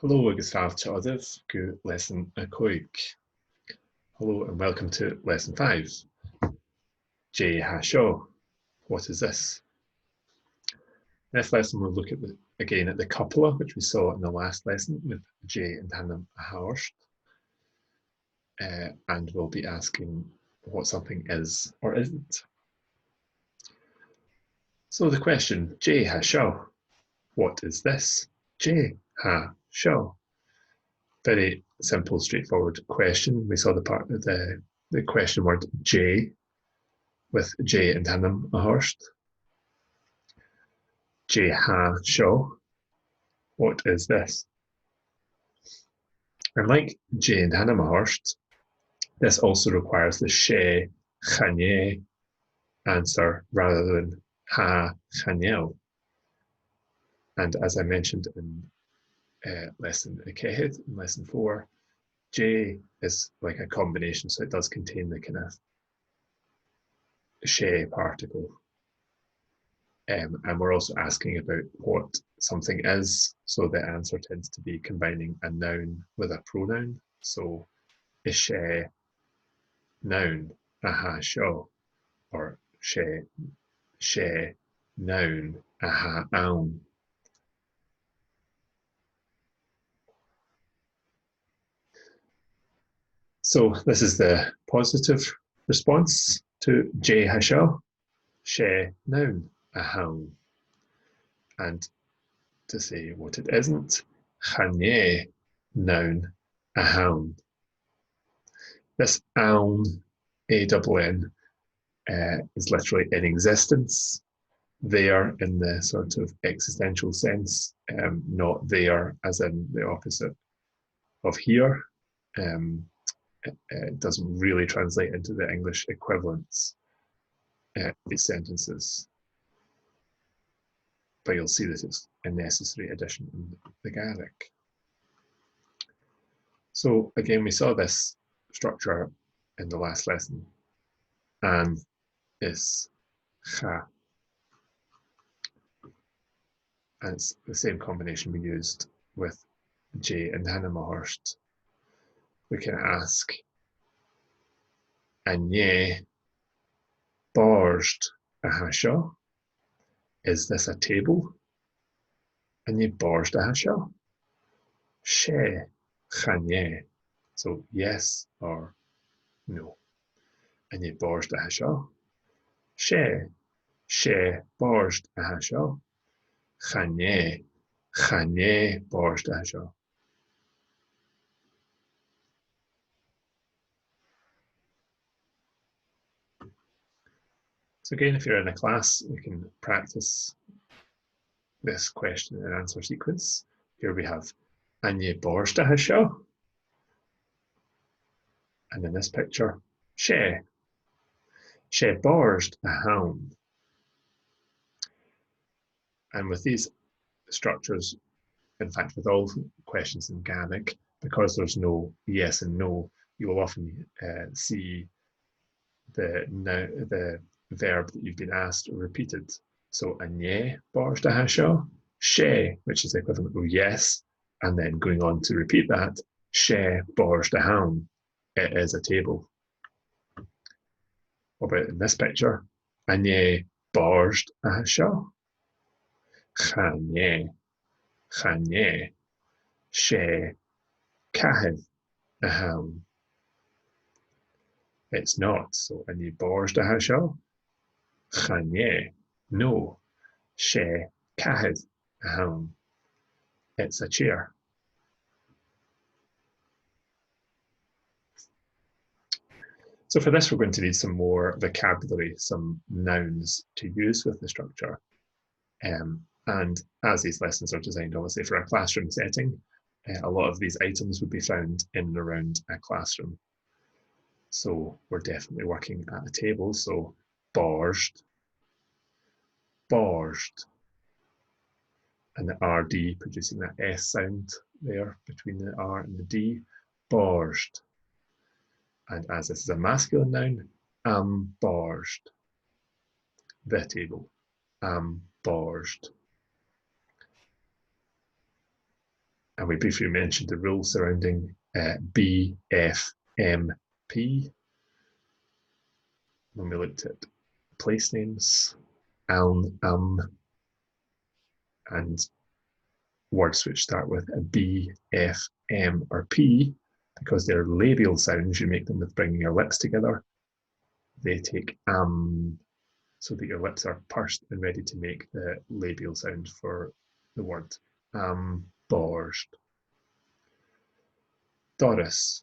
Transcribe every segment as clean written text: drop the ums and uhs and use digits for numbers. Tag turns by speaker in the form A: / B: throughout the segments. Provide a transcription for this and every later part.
A: Hello agus fáilte go lesson a chuig. Hello and welcome to lesson 5. J ha seo. What is this? This lesson we'll look at again at the copula, which we saw in the last lesson with J and tandem a hairst. And we'll be asking what something is or isn't. So the question, J ha seo. What is this? J ha seo. Very simple, straightforward question. We saw the question word J with J and tandem a hairst. J ha seo. What is this? And like J and tandem a hairst, this also requires the she, chanye answer rather than ha, chaniel. And as I mentioned in lesson Kehed, in lesson 4, J is like a combination, so it does contain the kind of she particle. And we're also asking about what something is, so the answer tends to be combining a noun with a pronoun. So is she noun a ha seo, or she noun a ha aun. So this is the positive response to J ha seo, she noun a haun. And to say what it isn't, chanye noun a haun. This aun, A-double-N, is literally in existence, there in the sort of existential sense, not there as in the opposite of here. It doesn't really translate into the English equivalents of these sentences. But you'll see that it's a necessary addition in the Gaelic. So again, we saw this structure in the last lesson. And is cha. And it's the same combination we used with J and tandem a hairst. We can ask, anye barst a ha seo? Is this a table? Anye barst a ha seo? She chanye. So yes or no. Anye barst a ha seo? She barst a ha seo? Chanye barst a ha seo? So again, if you're in a class, you can practice this question and answer sequence. Here we have anye barst a ha seo? And in this picture, she barst a hound. And with these structures, in fact, with all questions in Gaelic, because there's no yes and no, you will often see the verb that you've been asked repeated. So anye barst a ha seo, she, which is the equivalent of yes, and then going on to repeat that, she barst a hound. It is a table. What about in this picture? Anye barst a ha seo? Chanye she cahed a hound. It's not. So anye barst a ha seo? Chanye, no. She cahed a hound. It's a chair. So for this, we're going to need some more vocabulary, some nouns to use with the structure. And as these lessons are designed, obviously, for a classroom setting, a lot of these items would be found in and around a classroom. So we're definitely working at a table. So barst, and the RD producing that S sound there between the R and the D, barst. And as this is a masculine noun, barst. The table, barst. And we briefly mentioned the rules surrounding B, F, M, P when we looked at place names, and words which start with a B, F, M, or P, because they're labial sounds, you make them with bringing your lips together. They take so that your lips are pursed and ready to make the labial sound for the word. Borst. Doris.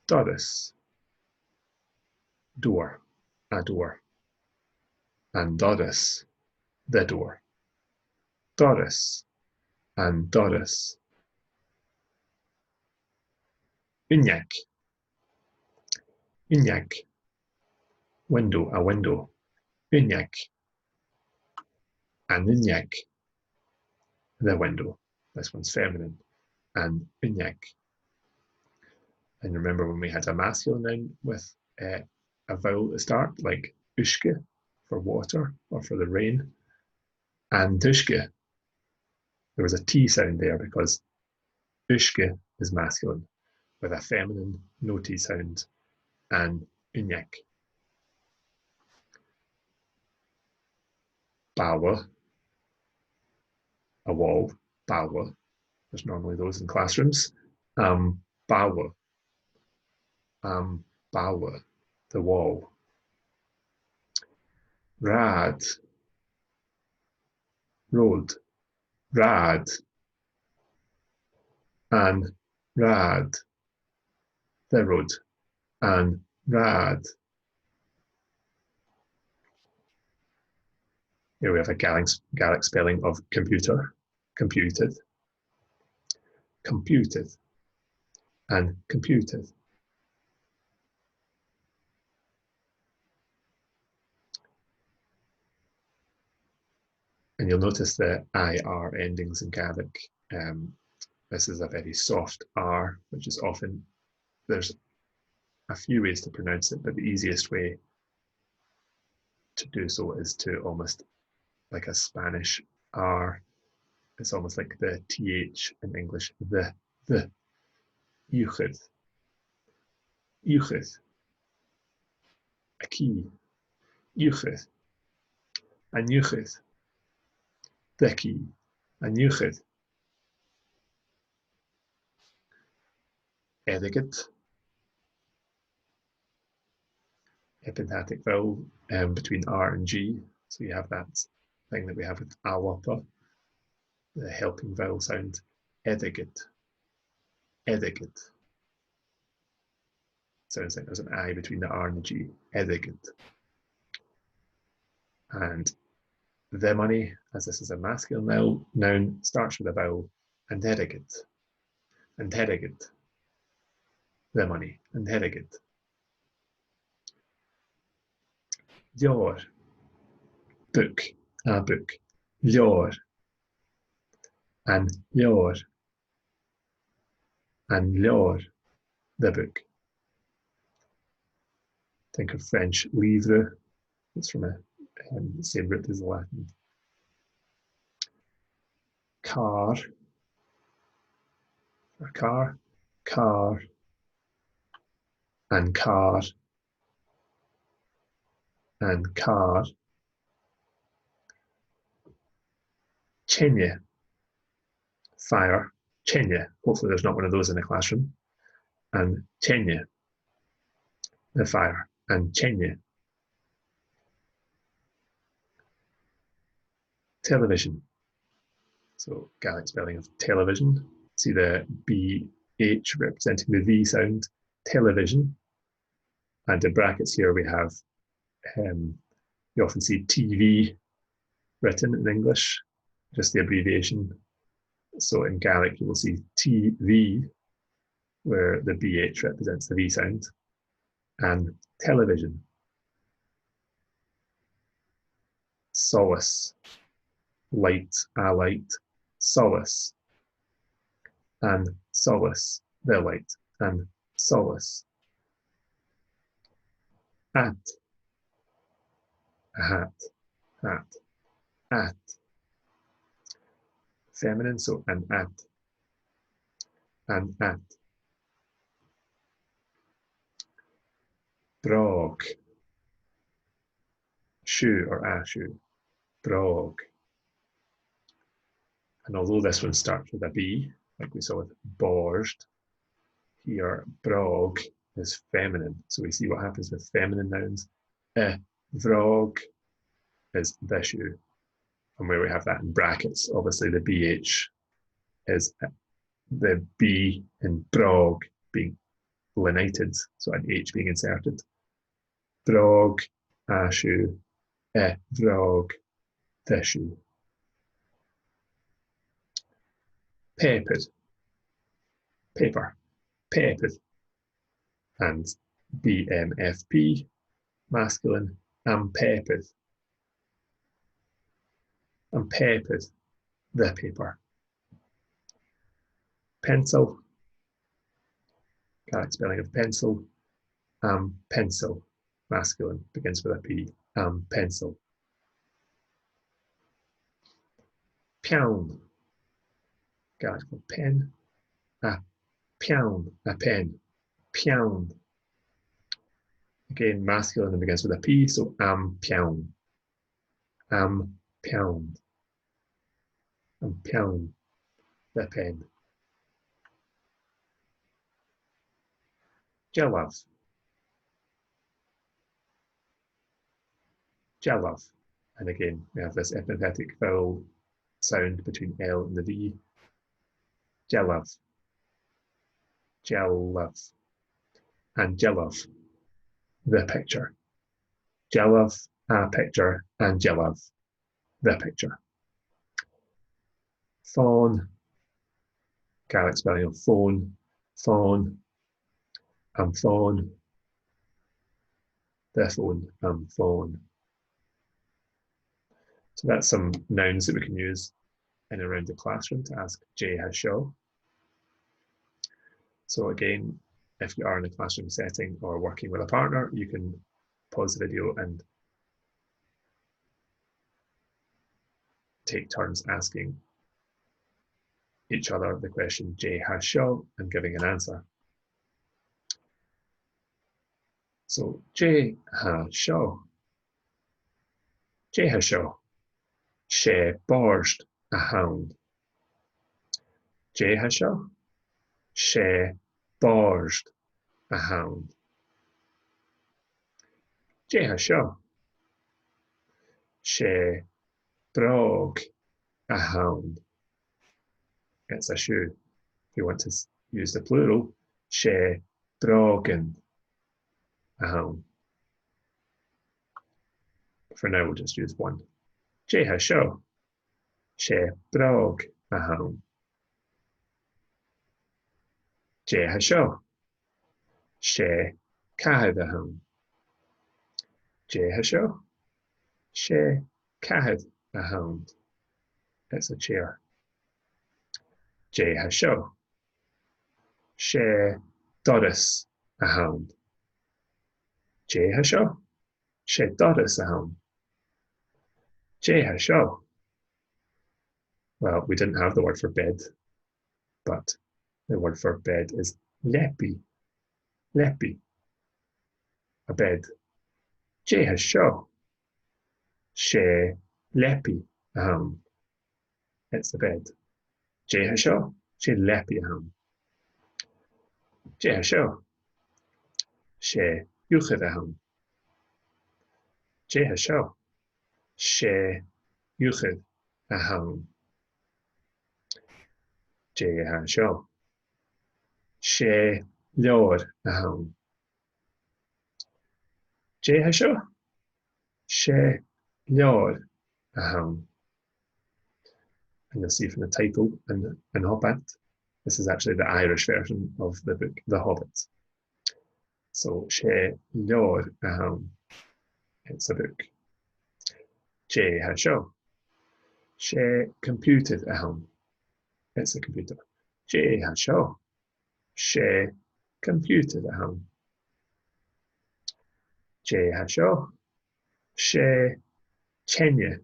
A: Doris. Door. A door. And Doris. The door. Doris. And Doris. Unyak. Unyak. Window. A window. Unyak. And Unyak. The window. This one's feminine. And Unyak. And remember when we had a masculine noun with a vowel at the start, like ushke for water or for the rain, and tushke. There was a T sound there because ushke is masculine with a feminine no T sound, and unyak. Bawa, a wall, bawa. There's normally those in classrooms. Bawa, bawa, the wall. Rad, road, rad, and rad, the road, and rad. Here we have a Gaelic spelling of computer, computed, computed, and computed. And you'll notice the IR endings in Gaelic. This is a very soft R, which is often, there's a few ways to pronounce it, but the easiest way to do so is to almost like a Spanish R. It's almost like the TH in English, the, Uchid, Uchid, a key, Uchid, and Uchid, the key, and Uchid, etiquette, epenthetic vowel between R and G. So you have that thing that we have with awapa, the helping vowel sound, etiquette, etiquette. Sounds like there's an I between the R and the G, etiquette. And the money, as this is a masculine noun, starts with a vowel, and etiquette, and etiquette. The money, and etiquette. Your, book, a book, your, and your, and your, the book. Think of French livre, it's from the same root as the Latin. Car, or car, car, and car, and car. Chenye, fire, chenye. Hopefully there's not one of those in the classroom. And chenye, the fire, and chenye. Television. So Gaelic spelling of television. See the BH representing the V sound, television. And in brackets here we have, you often see TV written in English, just the abbreviation. So in Gaelic you will see TV, where the BH represents the V sound, and television. Solace, light, a light, solace, and solace, the light, and solace. At, a hat, hat, at. feminine, so an at. An at. Brog. Shoe or a shoe. Brog. And although this one starts with a B, like we saw with borst, here brog is feminine. So we see what happens with feminine nouns. Vrog is the shoe. And where we have that in brackets, obviously the BH is the B in brog being lenited, so an H being inserted. Brog, a shoe, vrog, the shoe. Peppered, paper, peppered. And BMFP, masculine, am peppered. I'm peppered, the paper. Pencil, correct spelling of pencil, pencil, masculine, begins with a P, pencil. Pound, correct for pen, a pound, a pen, pound. Again, masculine and begins with a P, so pound, pound, pound, the pen. Jalav, jalav. And again, we have this epithetic vowel sound between L and the V. Jalav, jalav. And jalav, the picture. Jalav, a picture, and jalav, the picture. Phone, correct spelling of phone, phone, phone, the phone, phone. So that's some nouns that we can use in and around the classroom to ask Jay has show. So again, if you are in a classroom setting or working with a partner, you can pause the video and take turns asking each other the question Jay has show and giving an answer. So Jay has show. Jay has show. She borst a hound. Jay has show. She borst a hound. Jay has show. She brog a hound. It's a shoe. If you want to use the plural, she brogen a hound. For now, we'll just use one. Jay has show. She brog a hound. Jay has show. She cahid a hound. Jay has show. She cahid a hound. It's a chair. Jay has show. She doris a hound. Jay has show. She doris a hound. Jay has show. Well, we didn't have the word for bed, but the word for bed is lepi. Lepi. A bed. Jay has show. She lepi a hound. It's a bed. Jay has show. She lepi a hound. Jay has show. She yuchid a hound. Jay has show. She yuchid a hound. Jay has show. She lord a hound. Jay has show. She lord a hound. And you'll see from the title in Hobbit, this is actually the Irish version of the book, The Hobbit. So, she lord a hound. It's a book. Jay has show. She computed a hound. It's a computer. Jay has show. She computed a hound. Jay has show. She chenye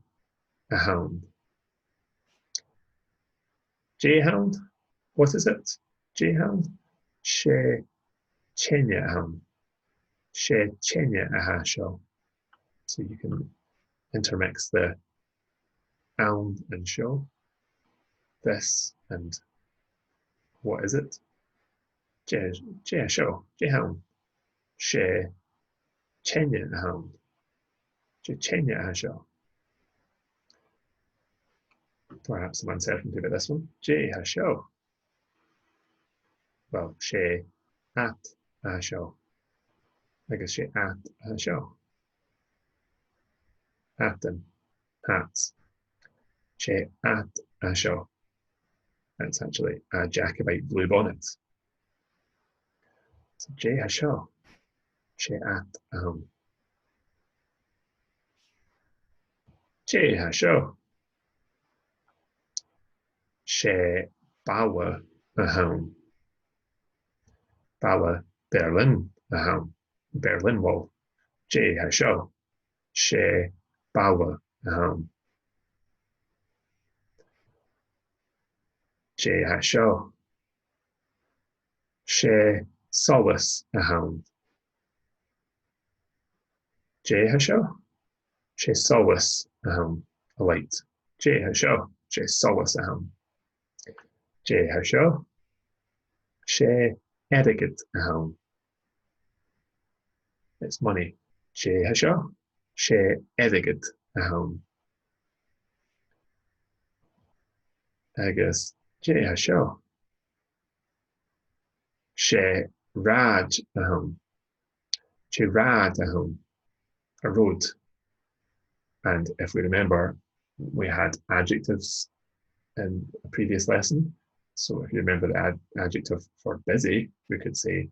A: a hound. Jayhound. What is it? Jayhound. She chenya hound. She chenya aha show. So you can intermix the hound and show. This and what is it? Jay show. Jayhound. She chenya hound. She chenya aha show. Perhaps some uncertainty about this one. Jay has show. Well, she at a show. I guess she at a show. At them. Hats. She at a show. It's actually a Jacobite blue bonnet. So Jay has show. She at a home. Jay has show. She baue a home. Baue Berlin a home. Berlin Wall. Jay has show. She baue a home. Jay has show. She solace a home. Jay has show. She solace a home. A light. Jay has show. She solace a home. Jay has show. She etiquette a home. It's money. Jay has show. She etiquette a home. I guess Jay has show. She rad a home. She rad a home. A road. And if we remember, we had adjectives in a previous lesson. So if you remember the adjective for busy, we could say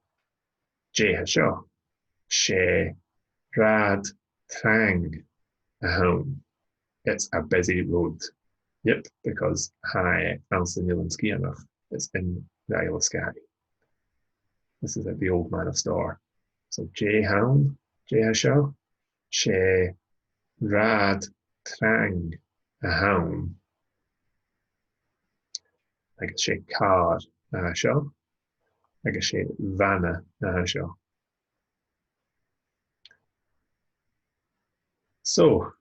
A: Jay has show. She rad tang a home. It's a busy road. Yep, because hi Alston Ski enough. It's in the Isle of Skye. This is at the Old Man of Storr. So Jay hound, Jay has show. She rad tang a home. I guess she car a show. I guess she vanna a show. So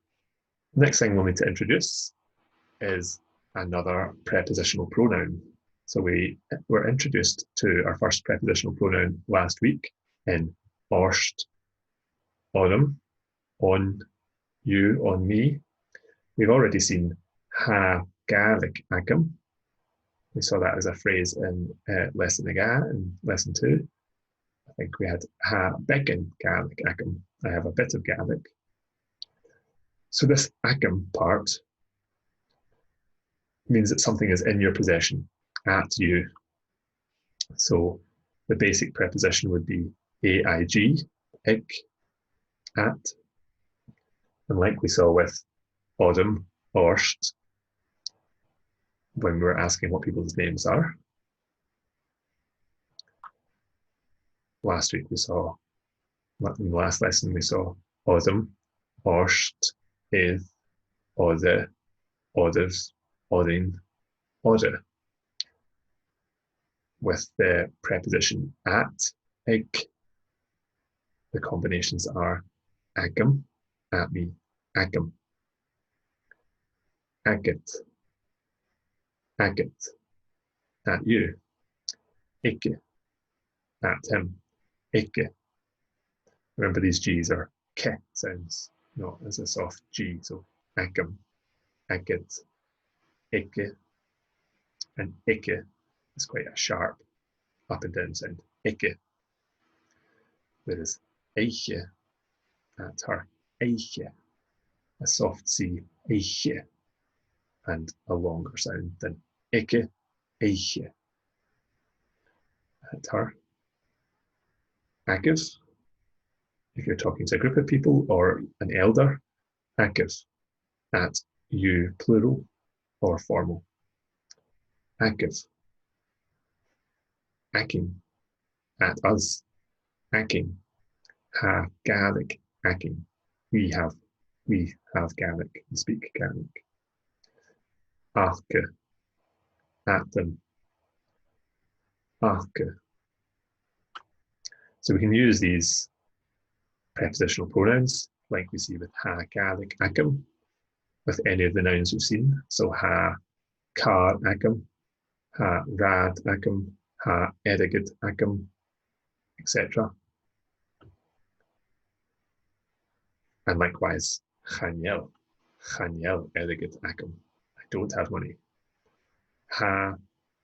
A: next thing we'll need to introduce is another prepositional pronoun. So we were introduced to our first prepositional pronoun last week in orst, autumn, on you, on me. We've already seen ha Gaelic agam. We saw that as a phrase in lesson aga in lesson 2. I think we had ha Becken Gaelic agam. I have a bit of Gaelic. So this agam part means that something is in your possession, at you. So the basic preposition would be aig, ig, at. And like we saw with autumn, orst, when we were asking what people's names are. Last week we saw, in the last lesson we saw autumn, orst, ith, ode, oders, odin, ode. With the preposition at, ig, the combinations are agam, at me, agam, agate, agate, at you, ikke, at him, ikke. Remember these G's are ke sounds, not as a soft G, so agam, agate, ikke, and ikke is quite a sharp up and down sound, ikke. Whereas eiche, at her, eiche, a soft C, eiche, and a longer sound than ikke, eiche. At her, agif, if you're talking to a group of people or an elder, agif, at you, plural or formal. Agif, aking, at us, aking, ha Gaelic, aking. We have Gaelic, we speak Gaelic. Arke, at them, ake. So we can use these prepositional pronouns like we see with ha, gadig, acum, with any of the nouns we've seen. So ha, car, acum, ha, rad, acum, ha, erigid, acum, etc. And likewise, Chaniel, erigid, acum. I don't have money. Ha,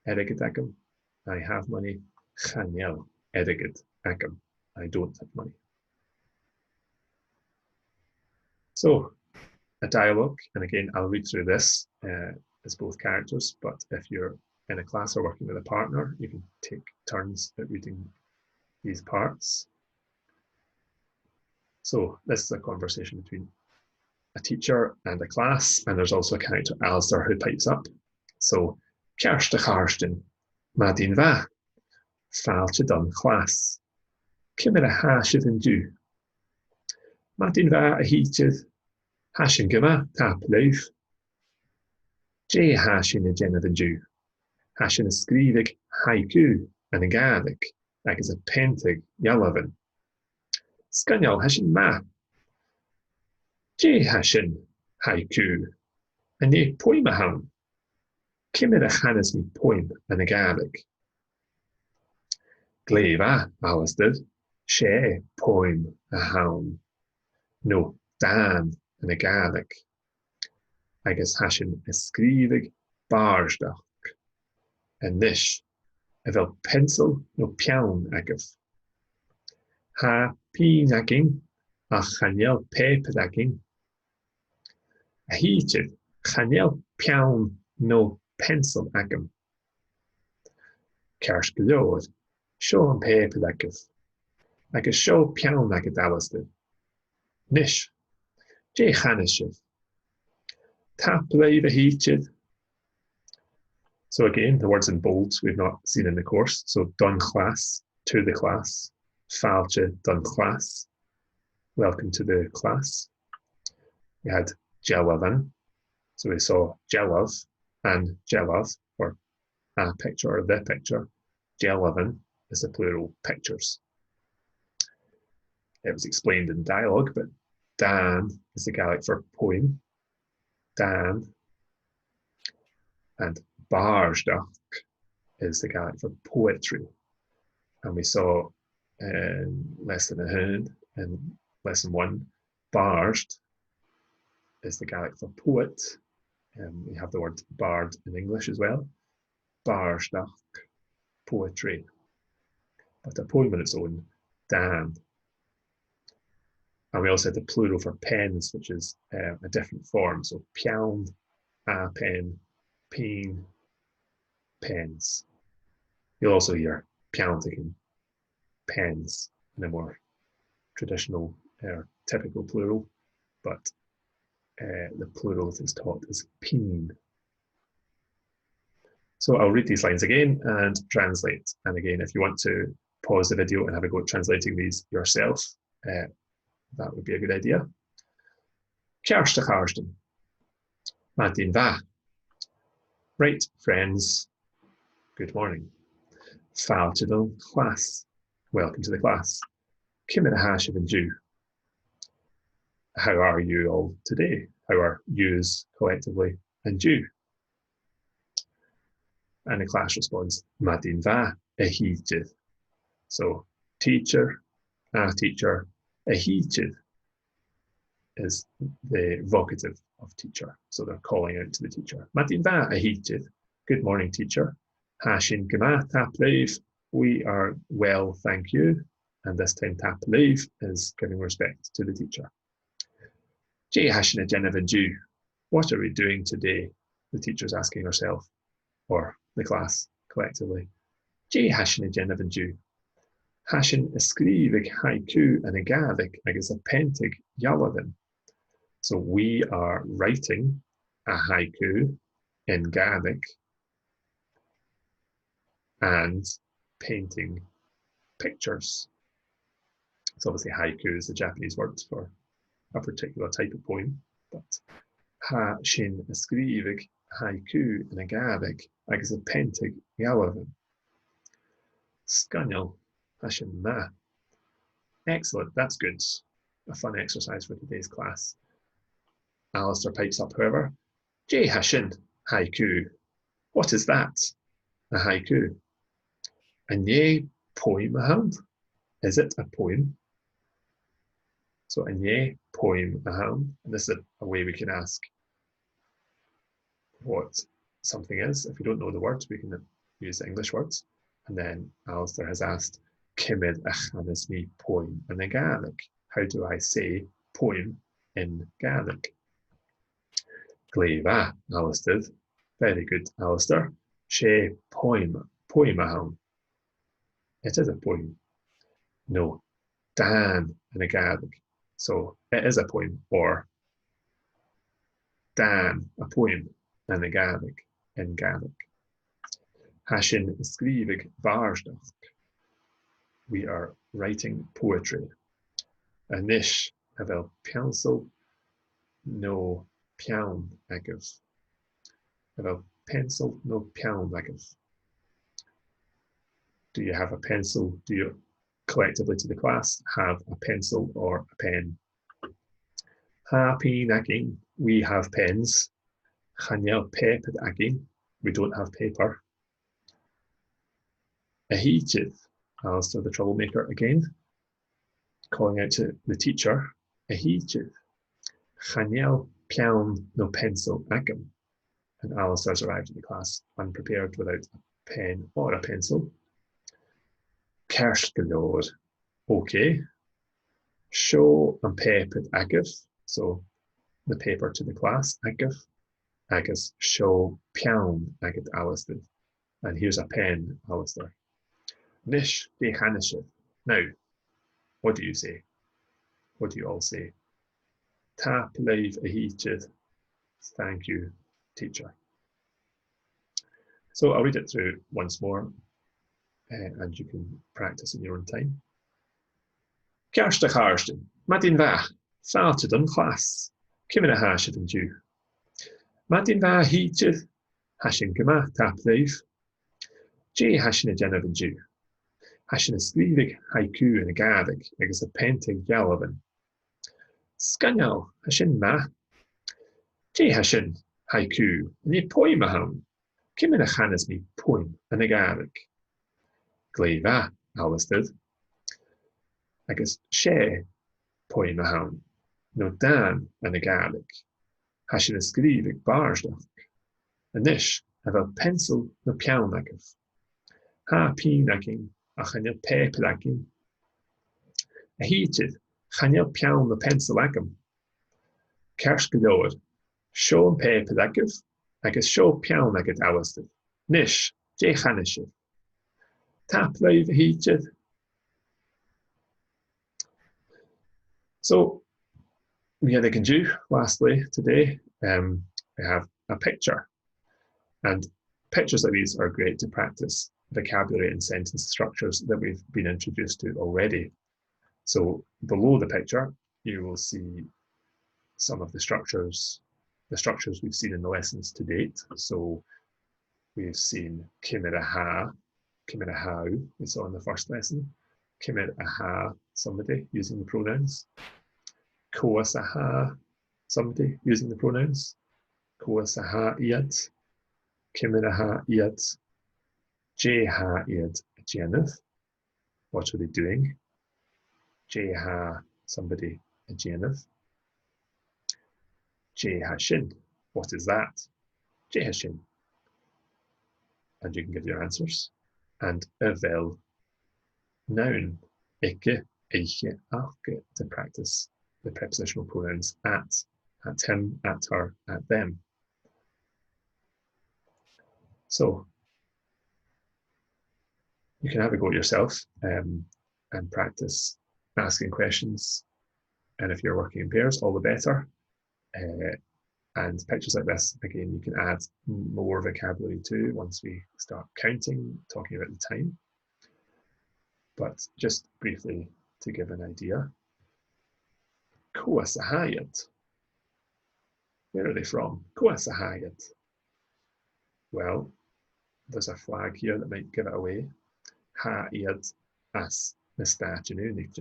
A: erigid, acum. I have money. Chaniel, erigid, acum. I don't have money. So, a dialogue, and again, I'll read through this as both characters, but if you're in a class or working with a partner, you can take turns at reading these parts. So this is a conversation between a teacher and a class, and there's also a character, Alistair, who pipes up. So, Kerste Karsten, Madin va, Falche dan class. Kimmer a hashiv and du. Madin va a heated, hashin gema, tap leif. J hashin a genna the Jew. Hashin a skrivig haiku and a gadik, like as a pentig yalavan. Skanyal hashin ma. J hashin haiku and a poimahan. Kimmer a hannes me poim and a gadik. Gleva, Alistair, she poim a hound. No, Dan and a gaelic. I guess hashin a skrivig barsdach. And nish, a vel pencil no piaun agaf. Ha pinacking, a chaniel pepedacking. A heated, chaniel piaun no pencil agam. Kersh glod, show and pepedacaf. Like a show piaun agad Alistair. Nish, J Hanishiv. Tap the heated. So again, the words in bold we've not seen in the course. So done class, to the class. Falche, done class. Welcome to the class. We had Jelavan. So we saw Jelav and Jelav, or a picture or the picture. Jelavan is the plural pictures. It was explained in dialogue, but Dan is the Gaelic for poem. Dan. And Barsdach is the Gaelic for poetry. And we saw in lesson ahead, in lesson 1, Barsd is the Gaelic for poet. We have the word bard in English as well. Barsdach, poetry. But a poem on its own, Dan. And we also had the plural for pens, which is a different form. So piaun, a pen, peen, pens. You'll also hear piauntig, pens in a more traditional or typical plural, but the plural that is taught is peen. So I'll read these lines again and translate. And again, if you want to pause the video and have a go at translating these yourself, that would be a good idea. Kerste Karsten. Martin va. Right, friends. Good morning. Falchidal class. Welcome to the class. Kim in a hash of a Jew. How are you all today? How are yous collectively and you? And the class responds, Martin va ehijid. So teacher, a teacher, ehijid is the vocative of teacher. So they're calling out to the teacher. Martin va ehijid. Good morning, teacher. Hashin gema tap leave. We are well, thank you. And this time tap leave is giving respect to the teacher. Jay hashin a Genevan Jew. What are we doing today? The teacher's asking herself, or the class collectively. Jay hashin a Genevan Jew. Hashin a skrivig haiku and a gadik agus a pentig yalavin. So we are writing a haiku in Gaelic and painting pictures. So obviously haiku is the Japanese word for a particular type of poem, but ha shin a skrivig haiku in a Gaelic agus a pentig galvan. Scannel hashin ma. Excellent, that's good. A fun exercise for today's class. Alistair pipes up, however. J hashin haiku. What is that? A haiku. A nye poem ahound. Is it a poem? So a nye poem ahound. And this is a way we can ask what something is. If we don't know the words, we can use English words. And then Alistair has asked, Kimid achanis mi poem in Gaelic. How do I say poem in Gaelic? Gleva, Alistair. Very good, Alistair. She poem ahound. It is a poem. No, Dan in Gaelic. So it is a poem, or Dan, a poem in Gaelic. Hashin skrivig varsdag. We are writing poetry. Anish havel pencil no pian agaf. Havel pencil no pian agaf. Do you have a pencil? Do you collectively to the class have a pencil or a pen? Ha pen agin. We have pens. Chanel paper agin. We don't have paper. Ahijith. Alistair the troublemaker again, calling out to the teacher. Ahijith. Chanel pian no pencil agam. And Alistair's arrived in the class unprepared without a pen or a pencil. Kerstgelord. Okay. Show and paper agaf. So the paper to the class, agaf. Agus show pian agat Alistair. And here's a pen, Alistair. Nish de Hanishith. Now, what do you say? What do you all say? Ta live ahijith. Thank you, teacher. So I'll read it through once more, and you can practice in your own time. Kerste Karsten, Madin Vach, Salted on class, Kimina Hashid and Jew. Madin Vach Hijith, Hashin Gama, Tap live. J Hashin a Genev and Jew. Hashin a skrivig haiku in a Gaelic, agus a pentig Galavan. Scannel Hashin ma. J Hashin haiku, and a poem aham. Kimina Hanas me poem in a Gaelic. Gleva, Alistair. Agus she poem aham. No Dan in a Gaelic. Hashin a skrivig barsdag. And nish have a pencil no pian agaf. Ha pin agin. A chanel paper agin. A heated, chanel pian the pencil agam. Kerstgelord, show and paper agaf, agus show pian agat Alistair. Nish, J Hanishiv. Tap live heated. So, we can do lastly today, we have a picture. And pictures like these are great to practice vocabulary and sentence structures that we've been introduced to already. So below the picture, you will see some of the structures we've seen in the lessons to date. So we've seen Kimira ha, we saw in the first lesson. Kimira ha, somebody using the pronouns. Koasaha, somebody using the pronouns. Koasaha iad, Kimira ha iad. J-ha iad Jeneth. What are they doing? J-ha, somebody, a Jeneth. J-ha-shin. What is that? J-ha-shin. And you can give your answers. And evel, noun. Ikke, eiche, alke, to practice the prepositional pronouns at him, at her, at them. So, you can have a go at yourself and practice asking questions. And if you're working in pairs, all the better. And pictures like this, again, you can add more vocabulary to once we start counting, talking about the time. But just briefly to give an idea. Koasahayat. Where are they from? Koasahayat. Well, there's a flag here that might give it away. Ha iad as na Státú Unite.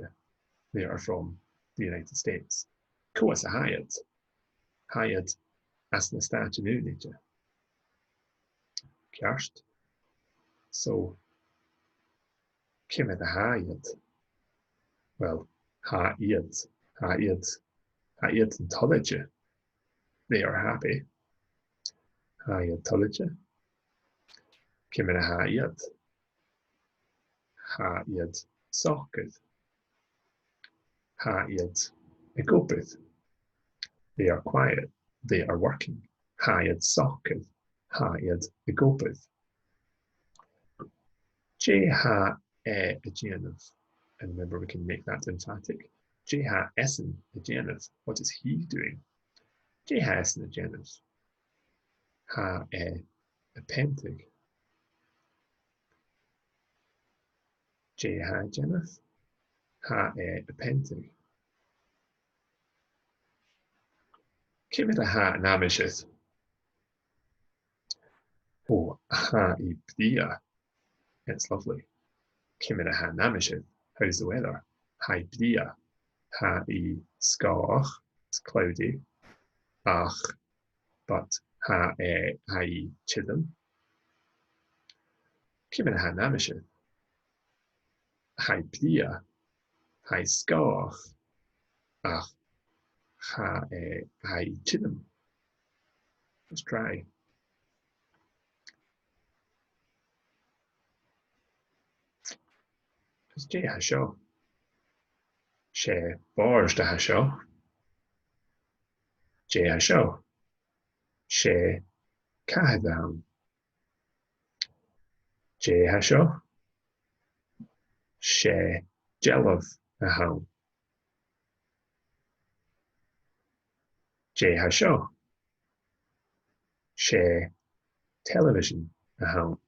A: They are from the United States. Coas a haiad. Haiad as na Státú Unite. Ceart. So, cymryd a haiad. Well, ha iad. Ha iad. Ha iad yn toleidge. They are happy. Ha iad toleidge. Cymryd a haiad. Ha iad socydd. Ha iad y gobrydd. They are quiet. They are working. Ha iad socydd. Ha iad y gobrydd. J ha e a genitive. And remember, we can make that emphatic. J ha essen a genitive. What is he doing? J ha essen a genitive. Ha e a pentig. J ha genitive. Ha e a pentig. Cymryd a ha yn amishith. Oh, ha I bria. It's lovely. Cymryd a ha yn amishith. How's the weather? Ha I bria. Ha I scarch. It's cloudy. Ach, but ha I chidden. Cymryd a ha yn amishith. Ha I bria. Ha I scarch. Ach, ha I chidden. Let's try. It's J ha seo. She bars da ha seo. J ha seo. She cahdan. J ha seo. She jelov a hawn. J ha seo. She television a hawn.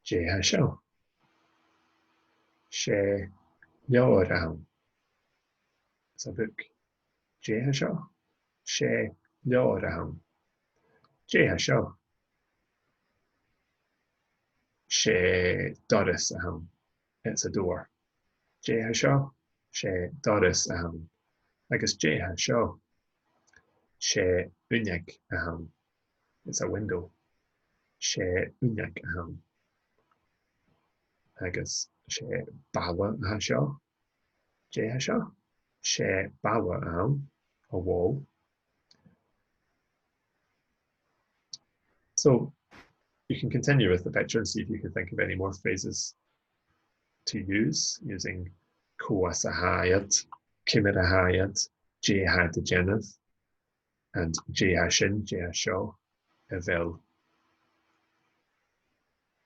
A: J ha seo. She leor a hawn. It's a book. J ha seo. She leor a hawn. J ha seo. She doris a hawn. It's a door. J ha seo. She doris a hawn. Agus J ha seo. She unig a hawn. It's a window. She unig a hawn. Agus she bawa ha seo. J ha seo. She bawa a hawn. A wall. So you can continue with the picture and see if you can think of any more phrases to use using coas a haiad, cymryd a haiad, J ha dy genitive, and J ha sin, J ha seo, fel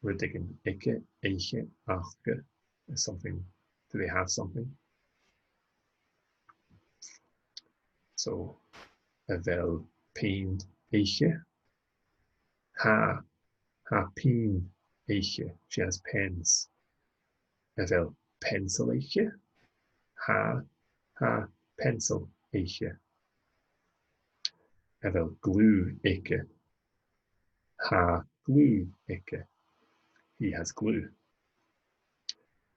A: rydygyn ike, eiche, achge, is something, do they have something? So, fel peen eiche, ha peen eiche, she has pens. Fel pencil eiche, ha pencil eiche. Fel glue eiche, ha glue eiche. He has glue.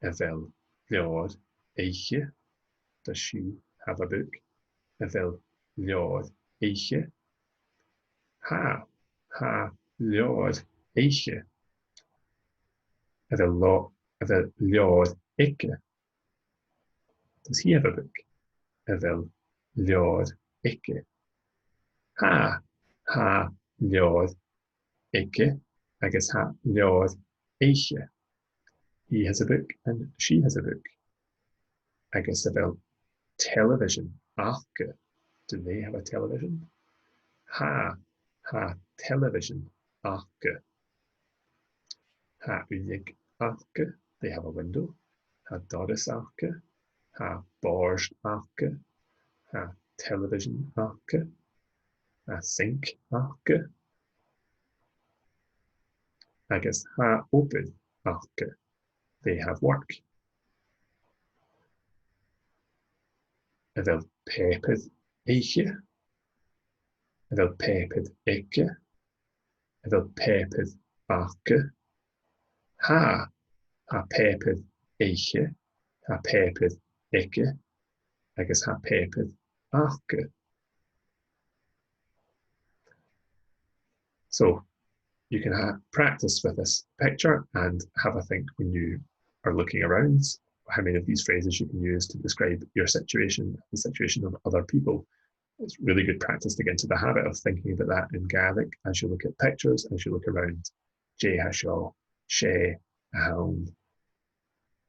A: Fel leor eiche, does she have a book? Fel leor eiche, ha leor eiche. Fel leor ikke. Does he have a book? Fel leor ikke. Ha leor ikke. I guess ha leor eiche. He has a book and she has a book. I guess about television. Achke. Do they have a television? Ha television. Achke. Ha unig achke. They have a window. Ha doris achke. Ha borst achke. Ha television achke. Ha sink achke. I guess ha open achke. They have work. A bhfuil pépid éige. A bhfuil pépid ige. A bhfuil pépid acha. Ha pépid éige. Ha pépid ige. Agus ha pépid acha. So you can practice with this picture and have a think when you are looking around how many of these phrases you can use to describe your situation, the situation of other people. It's really good practice to get into the habit of thinking about that in Gaelic as you look at pictures, as you look around. Jay Hashaw, She, Hound,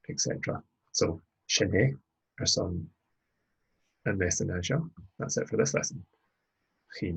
A: etc. So, Shene, our son, and Messin Hashaw. That's it for this lesson. Chi